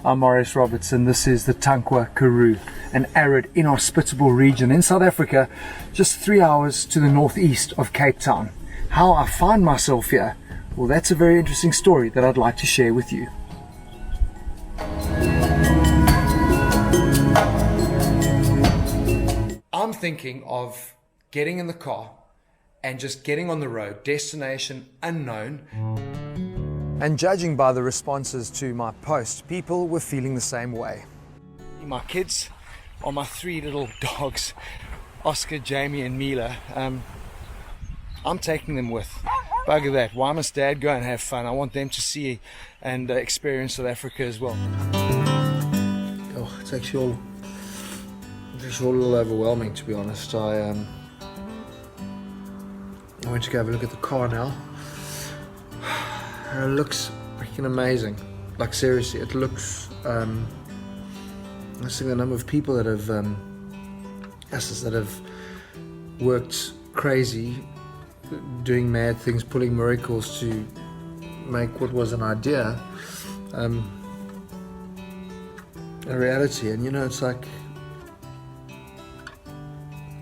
I'm Maurice Robertson. This is the Tankwa Karoo, an arid, inhospitable region in South Africa, just 3 hours to the northeast of Cape Town. How I find myself here, well, that's a very interesting story that I'd like to share with you. I'm thinking of getting in the car and just getting on the road, destination unknown. And judging by the responses to my post, people were feeling the same way. My kids are my 3 little dogs, Oscar, Jamie and Mila. I'm taking them with. Bugger that. Why must Dad go and have fun? I want them to see and experience South Africa as well. Oh, it's actually all a little overwhelming, to be honest. I went to go have a look at the car now. It looks freaking amazing. Like, seriously, it looks I think the number of people that have worked crazy, doing mad things, pulling miracles to make what was an idea a reality. And you know, it's like,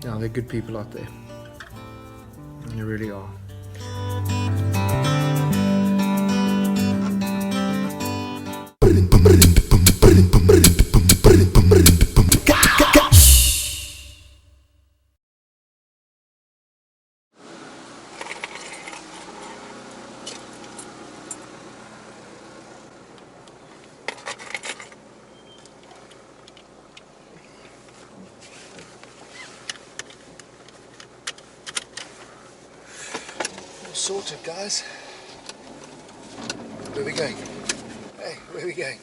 yeah, they're good people out there. They really are. Sorted, guys. Where are we going? Hey, where are we going?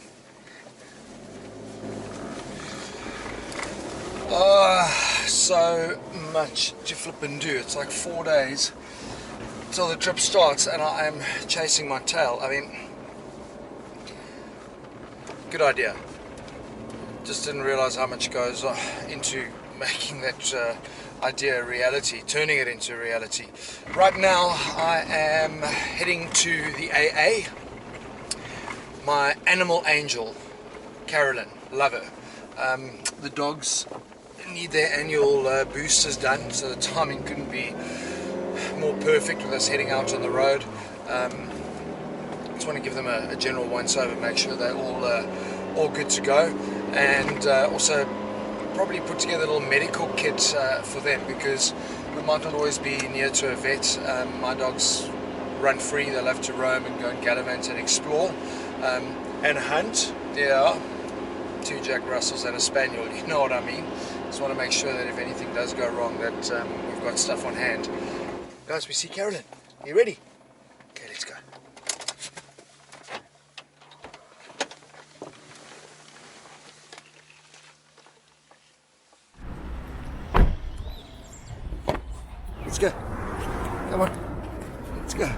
So much to flip and do. It's like 4 days till the trip starts and I am chasing my tail. I mean, good idea. Just didn't realize how much goes into making that idea a reality, turning it into a reality. Right now I am heading to the AA. My animal angel, Carolyn, love her. The dogs need their annual boosters done, so the timing couldn't be more perfect with us heading out on the road. Just want to give them a general once over, make sure they're all good to go, and also probably put together a little medical kit for them, because we might not always be near to a vet. My dogs run free, they love to roam and go and gallivant and explore and hunt. There are 2 Jack Russells and a Spaniel, you know what I mean. Just want to make sure that if anything does go wrong that we've got stuff on hand. Guys, we see Carolyn. Are you ready? Okay, let's go. Let's go. Come on. Let's go.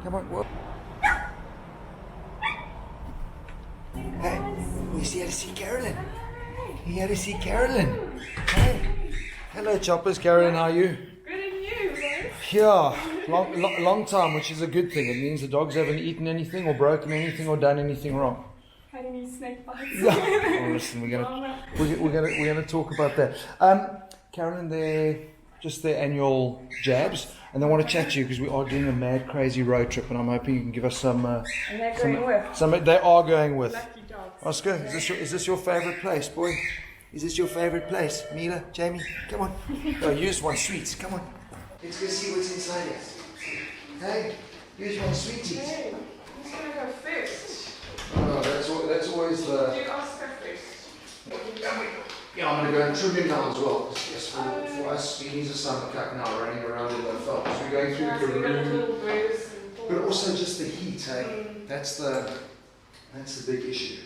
Come on. Whoa. Hey, we're here to see Carolyn. We're here to see Carolyn. Hey. Hello, Choppers. Carolyn, how are you? Good, and you, right? Yeah, long time, which is a good thing. It means the dogs haven't eaten anything or broken anything or done anything wrong. Had any snake bites? Oh, listen, we're gonna talk about that. Carolyn, they're just their annual jabs, and they want to chat to you because we are doing a mad, crazy road trip, and I'm hoping you can give us some. And they're going with. They are going with. Lucky dogs. Oscar, is this your favorite place, boy? Is this your favorite place? Mila, Jamie, come on. Oh, use one sweets. Come on. Let's go see what's inside here. Hey, use one sweeties. Hey, who's gonna go first? Oh, that's always the. Do Oscar first. Yeah, I'm going to go and trim him now as well. Yes, for us, he needs a summer cut now, running around in the felt. So we're going through the Karoo, but also just the heat, hey? That's the big issue.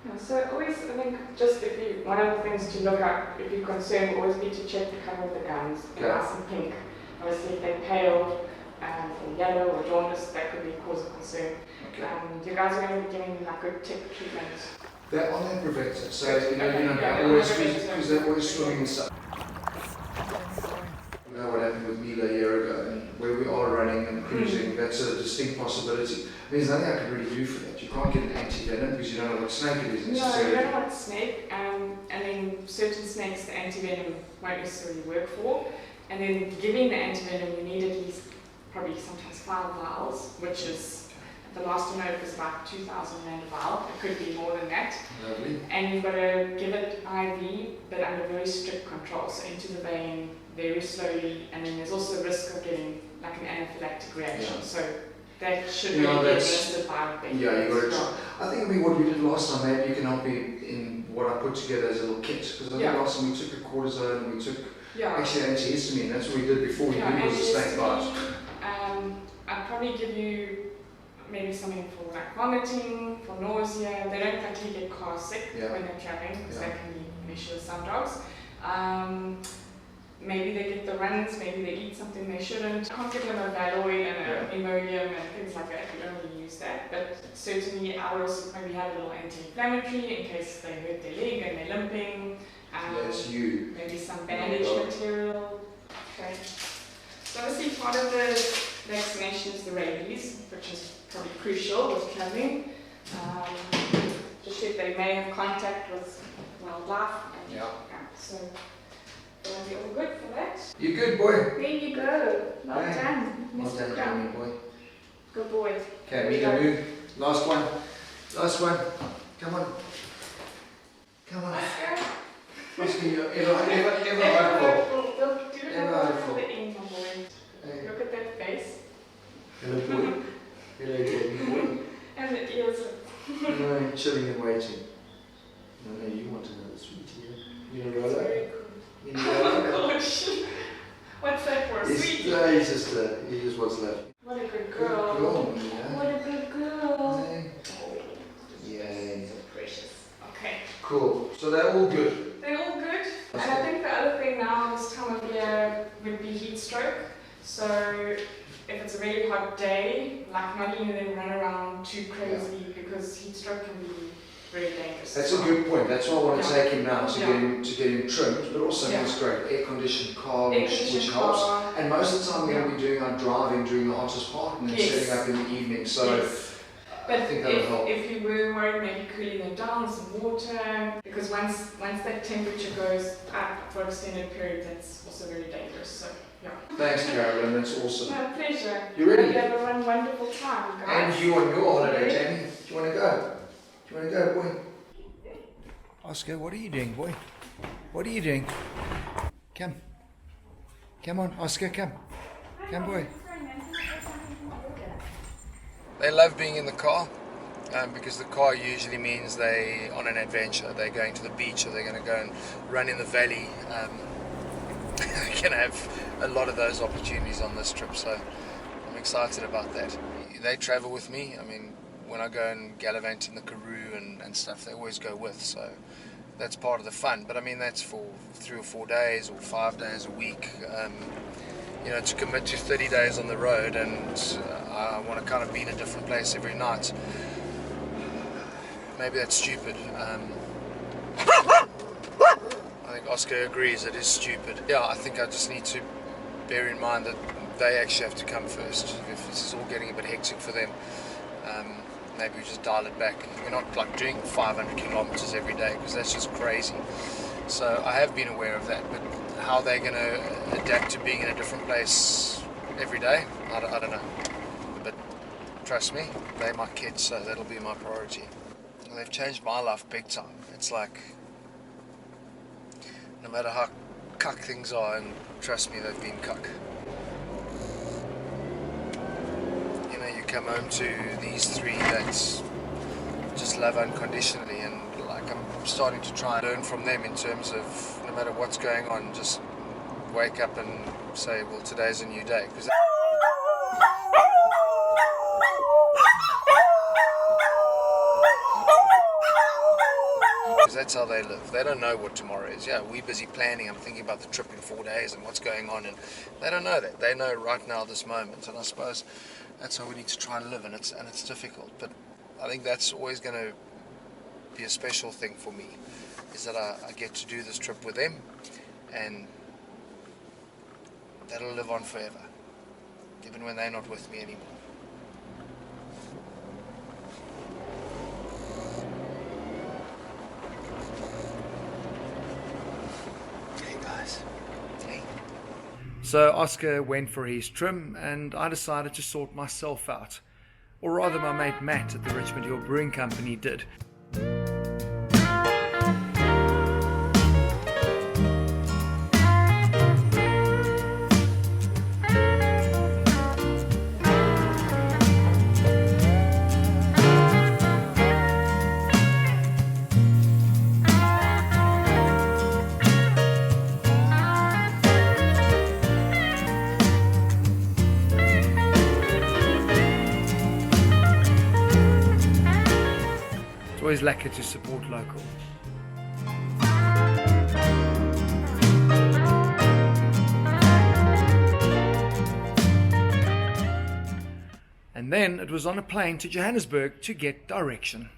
Yeah, so always, I think, just one of the things to look at if you're concerned will always be to check the color of the gums. They're nice and pink. Obviously, if they're pale or yellow or jaundice, that could be a cause of concern. Okay. You guys are going to be giving like good tick treatment. They're on their preventer, so you know, always because they're always swimming in stuff. You know what happened with Mila a year ago, where we are running and cruising, that's a distinct possibility. I mean, there's nothing I can really do for that. You can't get an anti-venom because you don't know what snake it is necessarily. No, you don't know what snake, and then certain snakes the anti-venom won't necessarily work for. And then giving the anti-venom, you need at least probably sometimes 5 vials, which is, the last time I heard was about 2,000 rand a vial. It could be more than that. Lovely. And you've got to give it IV, but under very strict control, so into the vein very slowly, and then there's also risk of getting like an anaphylactic reaction. So that should really be administered by a vet. Yeah, you got to. I think what we did last time, maybe you can help me in what I put together as a little kit, because I think last time we took a cortisone, we took actually antihistamine. That's what we did before we knew it was a snake bite. I'd probably give you maybe something for like vomiting, for nausea. They don't actually get car sick when they're traveling, because that can be an issue with some dogs. Maybe they get the runs, maybe they eat something they shouldn't. You can't give them a Valoid and an Imodium and things like that. We don't really use that. But certainly I would also maybe have a little anti-inflammatory in case they hurt their leg and they're limping. That's you. Maybe some bandage material. Okay. So obviously part of the vaccination is the rabies, which is probably crucial with traveling. Just if they may have contact with wildlife. And, so are we all good for that? You good, boy? There you go. Well done. Well done, Jamie, boy. Good boy. Okay, Mila, move. Last one. Last one. Come on. Come on. Oscar, you're ever hopeful. Ever hopeful. Look at that face. Hello, boy. Hello, baby boy. And the ears. No, chilling and waiting. No, you want another sweetie. You know, roll up. Oh gosh. What's that for? Sweetie? No, he's just what's left. What a good girl. Good girl, Mila. What a good girl. Hey. Yay. So precious. Okay. Cool. So they're all good. They're all good. And I think the other thing now this time of year would be heat stroke. So if it's a really hot day, like not letting them run around too crazy because heat stroke can be very dangerous. That's a good point. That's why I want to take him now to get him trimmed, but also it's great air-conditioned car, which helps. And most of the time we're going to be doing our driving during the hottest part and then setting up in the evening. So but I think that will help. If you were worried, maybe cooling them down with some water, because once that temperature goes up for an extended period, that's also very dangerous. So thanks, Carolyn. That's awesome. My pleasure. You ready? You have a wonderful time, guys. And you on your holiday, Jamie. Do you want to go? Do you want to go, boy? Oscar, what are you doing, boy? What are you doing? Come. Come on, Oscar, come. Come, boy. They love being in the car because the car usually means they on an adventure. They're going to the beach or they're going to go and run in the valley. They're going to have a lot of those opportunities on this trip, so I'm excited about that. They travel with me. I mean, when I go and gallivant in the Karoo and stuff, they always go with, so that's part of the fun. But I mean, that's for 3 or 4 days or 5 days a week. You know, to commit to 30 days on the road, and I want to kind of be in a different place every night. Maybe that's stupid. I think Oscar agrees it is stupid. Yeah, I think I just need to bear in mind that they actually have to come first. If this is all getting a bit hectic for them, maybe we just dial it back. We're not like doing 500 kilometers every day because that's just crazy. So I have been aware of that, but how they're going to adapt to being in a different place every day, I don't know. But trust me, they're my kids, so that'll be my priority. They've changed my life big time. It's like, no matter how cuck things are, and trust me, they've been cuck. You know, you come home to these three that just love unconditionally, and like I'm starting to try and learn from them in terms of no matter what's going on, just wake up and say, well, today's a new day. Because that's how they live. They don't know what tomorrow is. Yeah, we're busy planning. I'm thinking about the trip in 4 days and what's going on, and they don't know that. They know right now, this moment, and I suppose that's how we need to try and live, and it's difficult. But I think that's always going to be a special thing for me, is that I get to do this trip with them, and that'll live on forever, even when they're not with me anymore. Hey guys. Hey. So Oscar went for his trim and I decided to sort myself out. Or rather my mate Matt at the Richmond Hill Brewing Company did. Always lacquer to support local. And then it was on a plane to Johannesburg to get direction.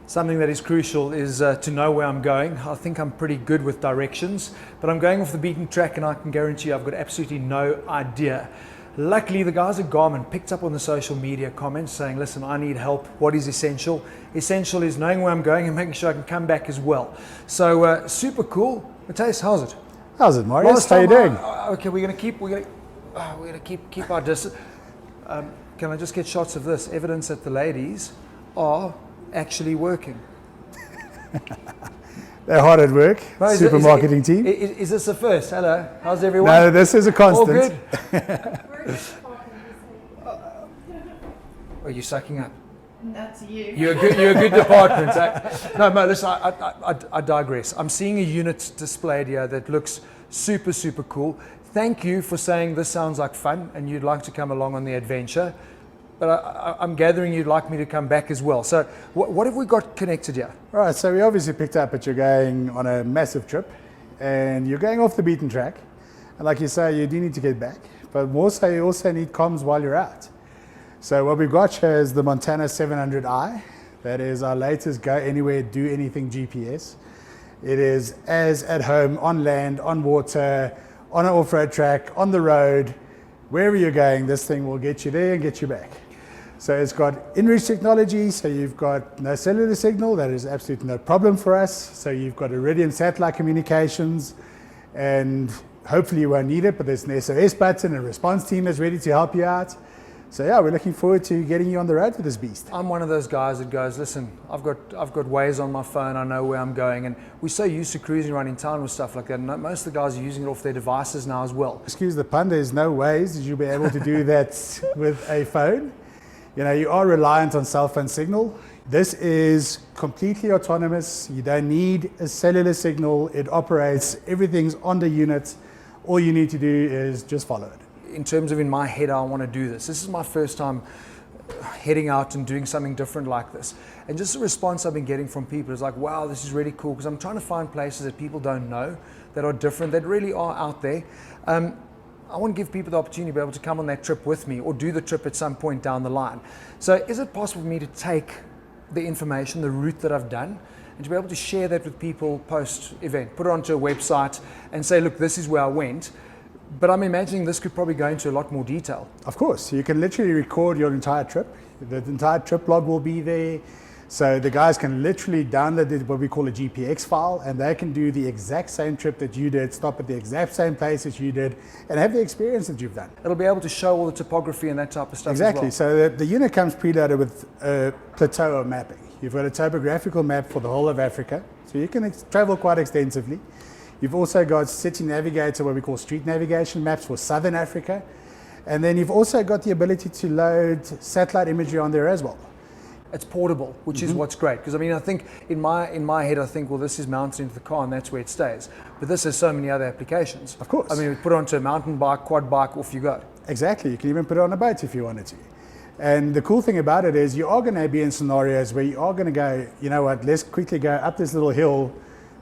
Something that is crucial is to know where I'm going. I think I'm pretty good with directions, but I'm going off the beaten track and I can guarantee you I've got absolutely no idea. Luckily, the guys at Garmin picked up on the social media comments saying, listen, I need help. What is essential? Essential is knowing where I'm going and making sure I can come back as well. So super cool. Matthias, how's it? How's it, Marius? How you doing? Okay, we're gonna keep our distance. Can I just get shots of this? Evidence that the ladies are actually working. They're hard at work. No, Super marketing team. Is this the first? Hello, how's everyone? No, this is a constant. All good? Are you sucking up? That's you. You're a good department. No, listen, I digress. I'm seeing a unit displayed here that looks super, super cool. Thank you for saying this sounds like fun and you'd like to come along on the adventure. But I'm gathering you'd like me to come back as well. So what have we got connected here? All right, so we obviously picked up that you're going on a massive trip and you're going off the beaten track. And like you say, you do need to get back. But more so, you also need comms while you're out. So what we've got here is the Montana 700i. That is our latest go anywhere, do anything GPS. It is as at home, on land, on water, on an off-road track, on the road, wherever you're going, this thing will get you there and get you back. So it's got inReach technology, so you've got no cellular signal, that is absolutely no problem for us. So you've got Iridium satellite communications, and hopefully you won't need it, but there's an SOS button, a response team that's ready to help you out. So yeah, we're looking forward to getting you on the road with this beast. I'm one of those guys that goes, listen, I've got Waze on my phone, I know where I'm going, and we're so used to cruising around in town with stuff like that, and most of the guys are using it off their devices now as well. Excuse the pun, there's no ways that you'll be able to do that with a phone. You know, you are reliant on cell phone signal. This is completely autonomous. You don't need a cellular signal. It operates, everything's on the unit. All you need to do is just follow it. In terms of in my head, I want to do this. This is my first time heading out and doing something different like this. And just the response I've been getting from people is like, wow, this is really cool, because I'm trying to find places that people don't know, that are different, that really are out there. I want to give people the opportunity to be able to come on that trip with me or do the trip at some point down the line. So is it possible for me to take the information, the route that I've done, and to be able to share that with people post-event, put it onto a website and say, look, this is where I went. But I'm imagining this could probably go into a lot more detail. Of course, you can literally record your entire trip. The entire trip log will be there. So the guys can literally download what we call a GPX file, and they can do the exact same trip that you did, stop at the exact same place that you did, and have the experience that you've done. It'll be able to show all the topography and that type of stuff Exactly. as well. So the unit comes preloaded with a plateau of mapping. You've got a topographical map for the whole of Africa, so you can travel quite extensively. You've also got City Navigator, what we call street navigation maps for Southern Africa. And then you've also got the ability to load satellite imagery on there as well. It's portable, which is what's great. Because I mean, I think in my head, I think, well, this is mounted into the car and that's where it stays. But this has so many other applications. Of course. I mean, we put it onto a mountain bike, quad bike, off you go. Exactly. You can even put it on a boat if you wanted to. And the cool thing about it is you are going to be in scenarios where you are going to go, you know what, let's quickly go up this little hill.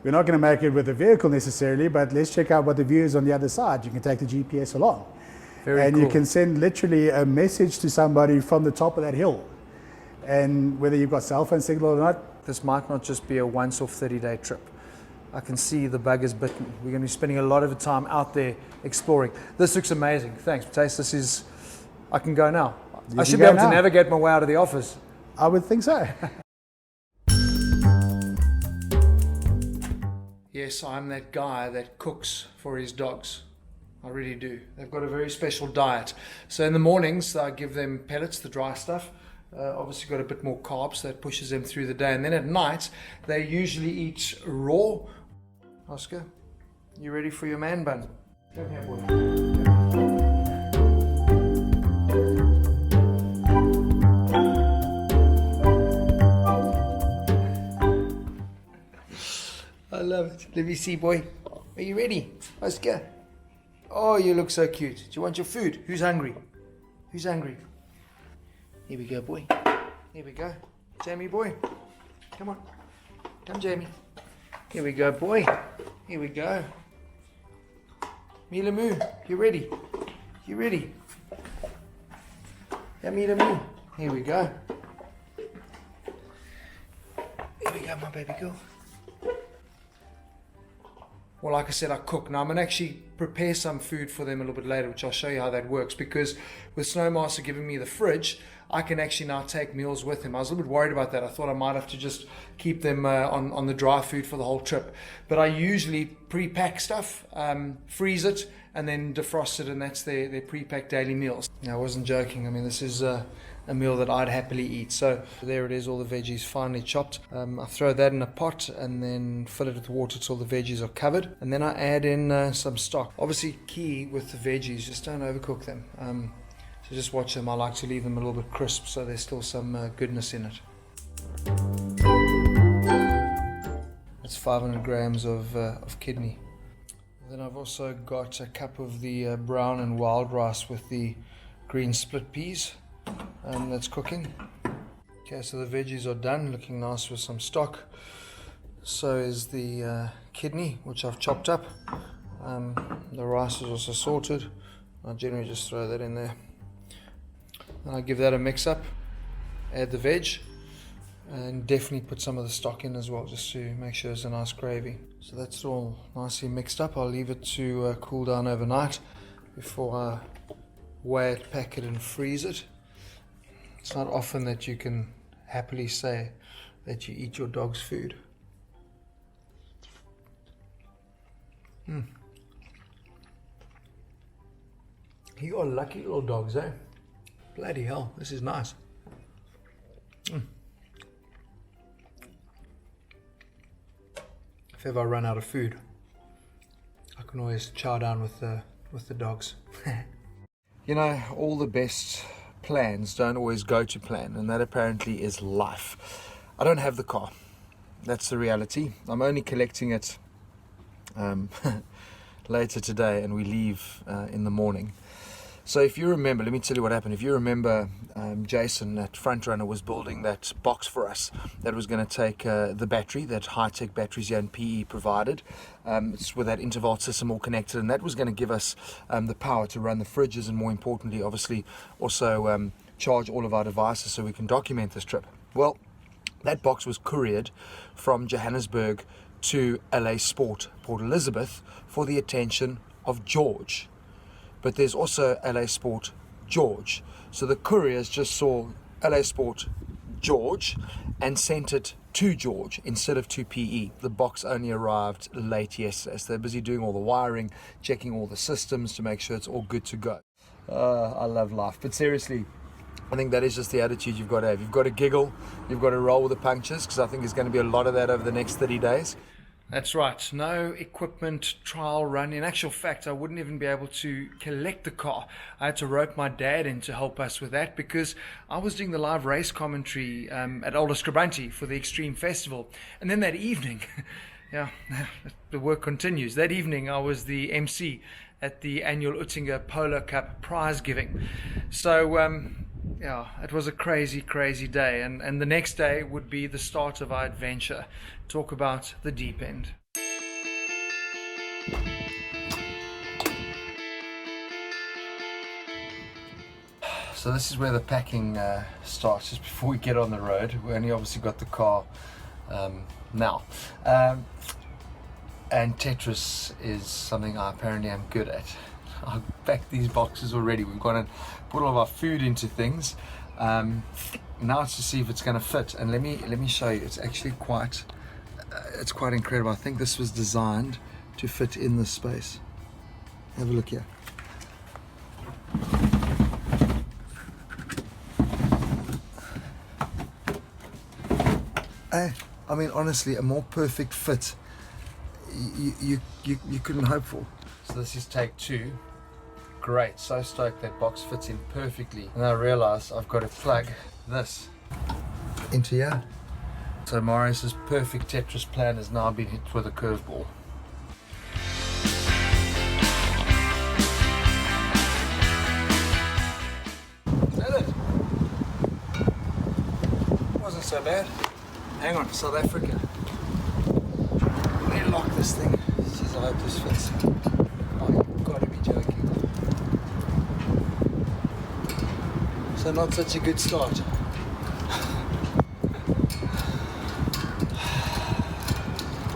We're not going to make it with a vehicle necessarily, but let's check out what the view is on the other side. You can take the GPS along. And you can send literally a message to somebody from the top of that hill. And whether you've got cell phone signal or not. This might not just be a once-off 30-day trip. I can see the bug is bitten. We're going to be spending a lot of time out there exploring. This looks amazing. Thanks, Taste. This is, I can go now. I should be able to navigate my way out of the office. I would think so. Yes, I'm that guy that cooks for his dogs. I really do. They've got a very special diet. So in the mornings, I give them pellets, the dry stuff. Obviously got a bit more carbs, so that pushes them through the day. And then at night, they usually eat raw. Oscar, you ready for your man bun? Come here, boy. I love it. Let me see, boy. Are you ready? Oscar. Oh, you look so cute. Do you want your food? Who's hungry? Who's hungry? Here we go, boy. Here we go. Jamie, boy. Come on. Come, Jamie. Here we go, boy. Here we go. Mila Moo, you ready? You ready? Yeah, Mila Moo. Here we go. Here we go, my baby girl. Well, like I said, I cook. Now, I'm going to actually prepare some food for them a little bit later, which I'll show you how that works. Because with Snowmaster giving me the fridge, I can actually now take meals with him. I was a little bit worried about that. I thought I might have to just keep them on the dry food for the whole trip. But I usually pre-pack stuff, freeze it, and then defrost it, and that's their pre-packed daily meals. Now, I wasn't joking. I mean, this is a meal that I'd happily eat. So there it is, all the veggies finely chopped. I throw that in a pot and then fill it with water till the veggies are covered. And then I add in some stock. Obviously, key with the veggies, just don't overcook them. So just watch them. I like to leave them a little bit crisp so there's still some goodness in it. That's 500 grams of kidney. Then I've also got a cup of the brown and wild rice with the green split peas. That's cooking. Okay, so the veggies are done, looking nice with some stock. So is the kidney, which I've chopped up. The rice is also sorted. I generally just throw that in there. And I give that a mix up, add the veg, and definitely put some of the stock in as well, just to make sure it's a nice gravy. So that's all nicely mixed up. I'll leave it to cool down overnight before I weigh it, pack it, and freeze it. It's not often that you can happily say that you eat your dog's food. You are lucky little dogs, eh? Bloody hell, this is nice. If ever I run out of food, I can always chow down with the dogs. You know, all the best plans don't always go to plan, and that apparently is life. I don't have the car. That's the reality. I'm only collecting it later today, and we leave in the morning. So if you remember, let me tell you what happened. If you remember, Jason at Frontrunner was building that box for us that was going to take the battery, that high-tech batteries here in PE provided. It's with that interval system all connected, and that was going to give us the power to run the fridges, and more importantly, obviously, also charge all of our devices so we can document this trip. Well, that box was couriered from Johannesburg to LA Sport, Port Elizabeth, for the attention of George. But there's also LA Sport George. So the couriers just saw LA Sport George and sent it to George instead of to PE. The box only arrived late yesterday. So they're busy doing all the wiring, checking all the systems to make sure it's all good to go. I love life. But seriously, I think that is just the attitude you've got to have. You've got to giggle, you've got to roll with the punches, because I think there's going to be a lot of that over the next 30 days. That's right, no equipment trial run. In actual fact, I wouldn't even be able to collect the car. I had to rope my dad in to help us with that, because I was doing the live race commentary at Old Scrabanti for the Extreme Festival. And then that evening, yeah, the work continues. That evening I was the MC at the annual Uttinger Polo Cup prize giving. So yeah, it was a crazy day, and the next day would be the start of our adventure. Talk about the deep end. So this is where the packing starts, just before we get on the road. We only obviously got the car now. and Tetris is something I apparently am good at. I've packed these boxes already. We've got to put all of our food into things. Now it's to see if it's going to fit, and let me show you. It's actually quite incredible. I think this was designed to fit in this space. Have a look here. I mean, honestly, a more perfect fit you couldn't hope for. So this is take 2. Great, so stoked that box fits in perfectly. And I realize I've got to plug this into here. So Marius's perfect Tetris plan has now been hit with a curveball. Is that it? Wasn't so bad. Hang on, South Africa. Let me lock this thing. Jeez, I hope this fits. Oh, you've got to be joking. So not such a good start.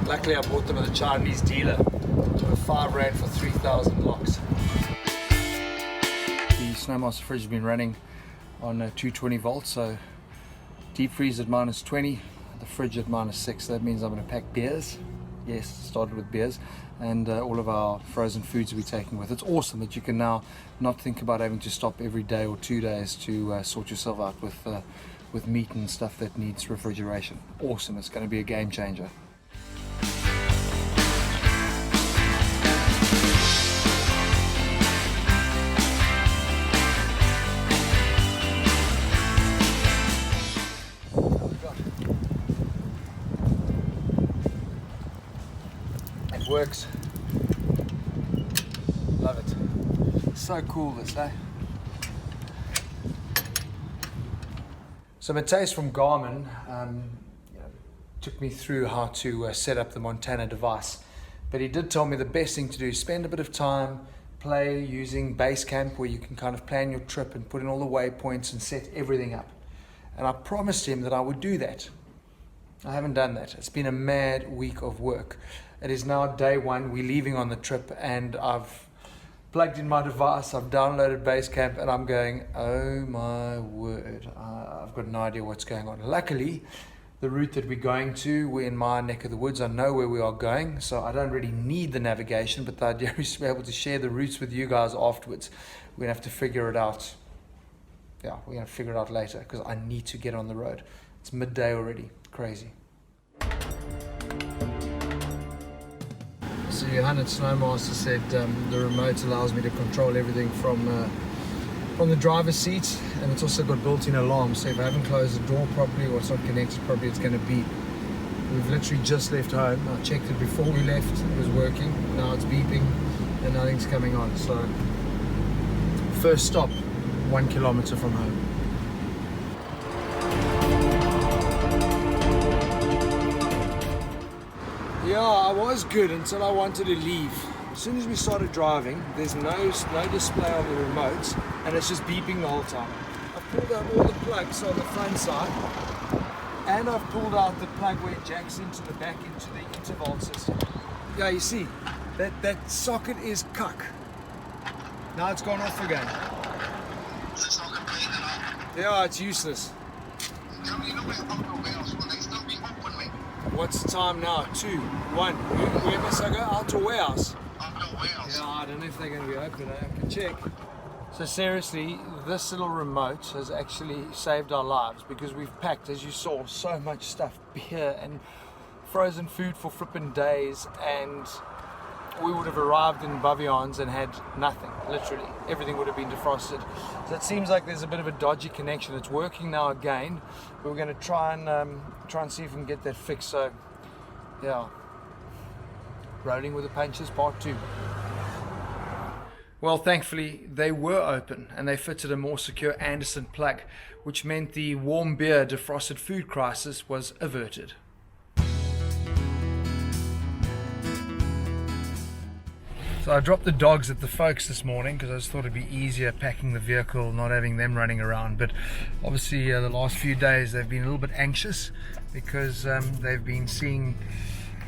Luckily I bought them at a Chinese dealer for 5 rand for 3,000 locks. The Snowmaster fridge has been running on 220 volts, so deep freeze at -20, the fridge at -6. That means I'm going to pack beers. Yes, started with beers, and all of our frozen foods we're taking with. It's awesome that you can now not think about having to stop every day or 2 days to sort yourself out with meat and stuff that needs refrigeration. Awesome, it's going to be a game changer. Works. Love it. So cool this, eh? So Matthijs from Garmin took me through how to set up the Montana device, but he did tell me the best thing to do is spend a bit of time play using Basecamp, where you can kind of plan your trip and put in all the waypoints and set everything up. And I promised him that I would do that. I haven't done that. It's been a mad week of work. It is now day 1. We're leaving on the trip, and I've plugged in my device, I've downloaded Basecamp, and I'm going, oh my word, I've got no idea what's going on. Luckily, the route that we're going to, we're in my neck of the woods. I know where we are going, so I don't really need the navigation, but the idea is to be able to share the routes with you guys afterwards. We're going to have to figure it out. Yeah, we're going to figure it out later, because I need to get on the road. It's midday already. Crazy. So Johan at Snowmaster said the remote allows me to control everything from the driver's seat, and it's also got built-in alarms. So if I haven't closed the door properly or it's not connected properly, it's going to beep. We've literally just left home. I checked it before we left. It was working. Now it's beeping and nothing's coming on. So first stop, 1 kilometer from home. Yeah, I was good until I wanted to leave. As soon as we started driving, there's no display on the remote, and it's just beeping the whole time. I've pulled out all the plugs on the front side, and I've pulled out the plug where it jacks into the back into the interval system. Yeah, you see, that socket is cuck. Now it's gone off again. It's not complete enough. Yeah, it's useless. What's the time now? 2, 1. Where must I go? Out to warehouse. Yeah, I don't know if they're going to be open. I can check. So seriously, this little remote has actually saved our lives, because we've packed, as you saw, so much stuff, beer and frozen food for flipping days, and we would have arrived in Baviaanskloof and had nothing. Literally, everything would have been defrosted. So it seems like there's a bit of a dodgy connection. It's working now again. We're going to try and see if we can get that fixed. So, yeah, rolling with the punches, part 2. Well, thankfully they were open, and they fitted a more secure Anderson plug, which meant the warm beer defrosted food crisis was averted. So I dropped the dogs at the folks this morning because I just thought it'd be easier packing the vehicle, not having them running around. But obviously the last few days they've been a little bit anxious because they've been seeing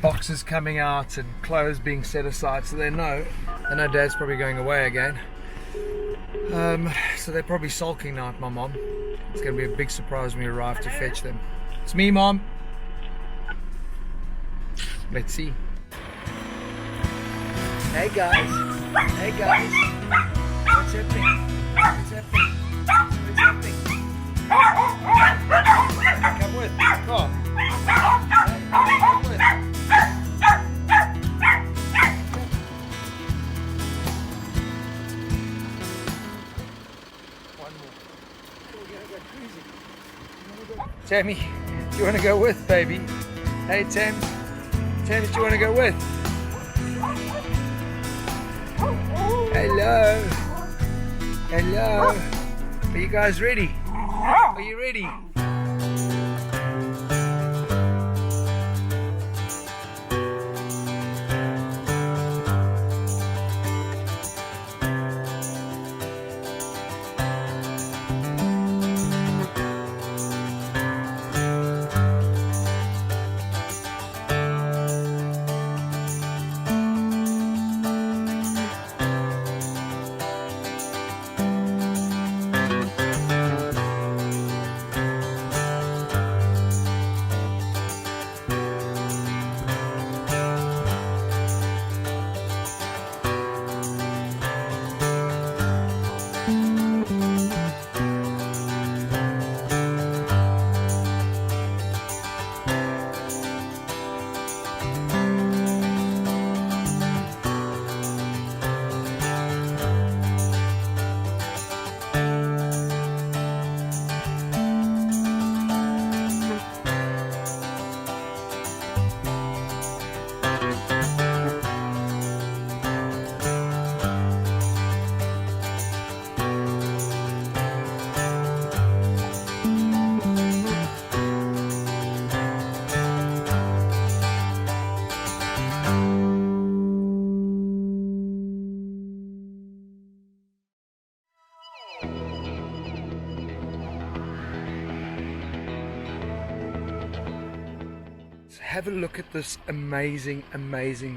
boxes coming out and clothes being set aside, so they know Dad's probably going away again. So they're probably sulking now at my mom. It's going to be a big surprise when we arrive to fetch them. It's me, Mom. Let's see. Hey guys. Hey guys. What's happening? What's happening? What's happening? Come with. Come on. Come with. One more. We're gonna go cruising. Tammy, do you want to go with, baby? Hey, Tam. Tammy, do you want to go with? Hello. Hello. Are you guys ready? Are you ready? Have a look at this amazing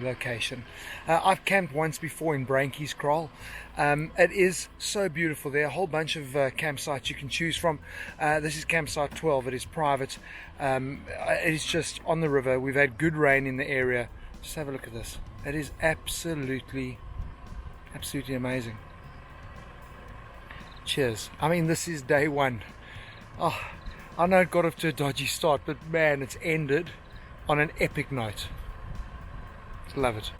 location. I've camped once before in Baviaanskloof. It is so beautiful. There are a whole bunch of campsites you can choose from. This is campsite 12. It is private. It is just on the river. We've had good rain in the area. Just have a look at this. It is absolutely amazing. Cheers. I mean, this is day one. Oh, I know it got off to a dodgy start, but man, it's ended on an epic note. Love it.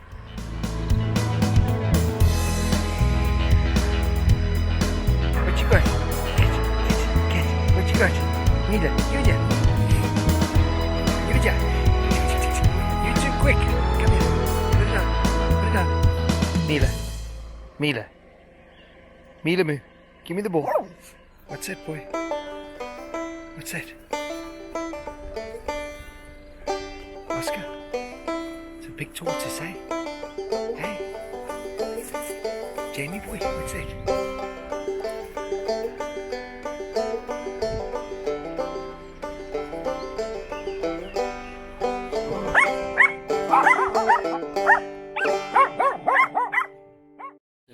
What you got? Get. What you got? Nida, give it. Give it. You too quick. Come here. Put it on. Mila, moo. Give me the ball. What's that, boy? What's that? Oscar, it's a big tortoise, eh? Hey? Jamie boy, what's that?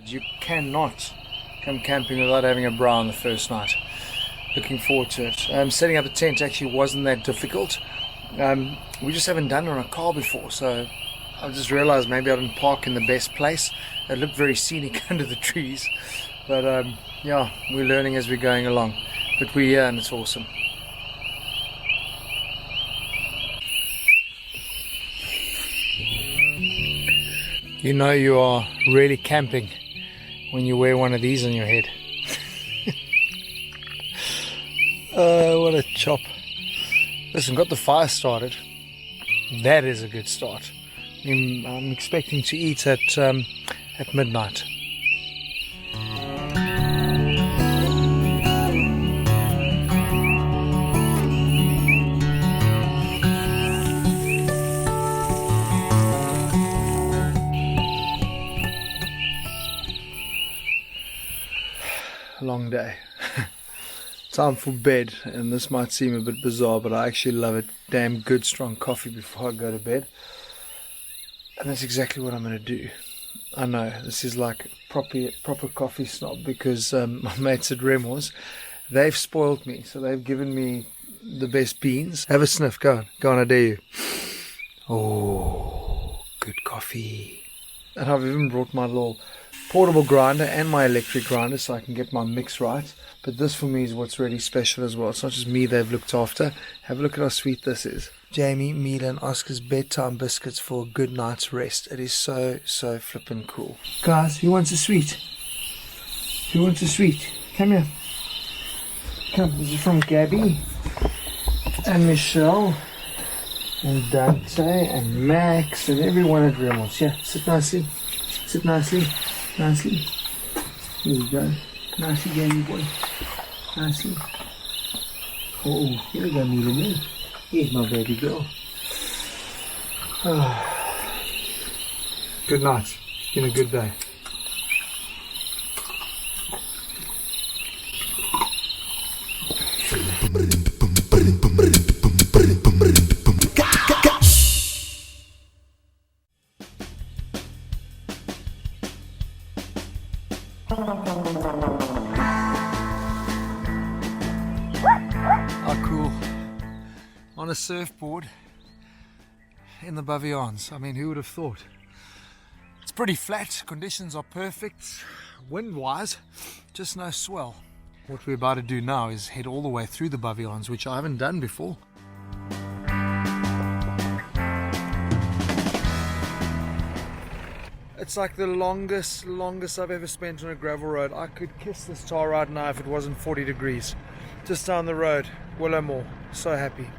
You cannot come camping without having a bra on the first night. Looking forward to it. Setting up a tent actually wasn't that difficult. We just haven't done it on a car before, so I just realized maybe I didn't park in the best place. It looked very scenic under the trees, but yeah, we're learning as we're going along, but we're here and it's awesome. You know you are really camping when you wear one of these on your head. What a chop. Listen, got the fire started. That is a good start. I'm expecting to eat at midnight. Long day. Time for bed, and this might seem a bit bizarre, but I actually love it. Damn good strong coffee before I go to bed. And that's exactly what I'm going to do. I know, this is like proper coffee snob, because my mates at Remo's, they've spoiled me. So they've given me the best beans. Have a sniff, go on, I dare you. Oh, good coffee. And I've even brought my little portable grinder and my electric grinder so I can get my mix right. But this for me is what's really special as well. It's not just me they've looked after. Have a look at how sweet this is. Jamie, Mila and Oscar's bedtime biscuits for a good night's rest. It is so flippin' cool. Guys, who wants a sweet? Who wants a sweet? Come here. Come, this is from Gabby and Michelle and Dante and Max and everyone at Reynolds. Yeah, sit nicely. Sit nicely. Nicely. Here we go. Nicely, Jamie boy. Nicely. Oh, here we go, Mila. Here's my baby girl. Good night. It's been a good day. Oh, cool. On a surfboard in the Baviaanskloof. I mean, who would have thought? It's pretty flat, conditions are perfect, wind-wise, just no swell. What we're about to do now is head all the way through the Baviaanskloof, which I haven't done before. It's like the longest I've ever spent on a gravel road. I could kiss this tar right now if it wasn't 40 degrees. Just down the road, Willowmore, so happy.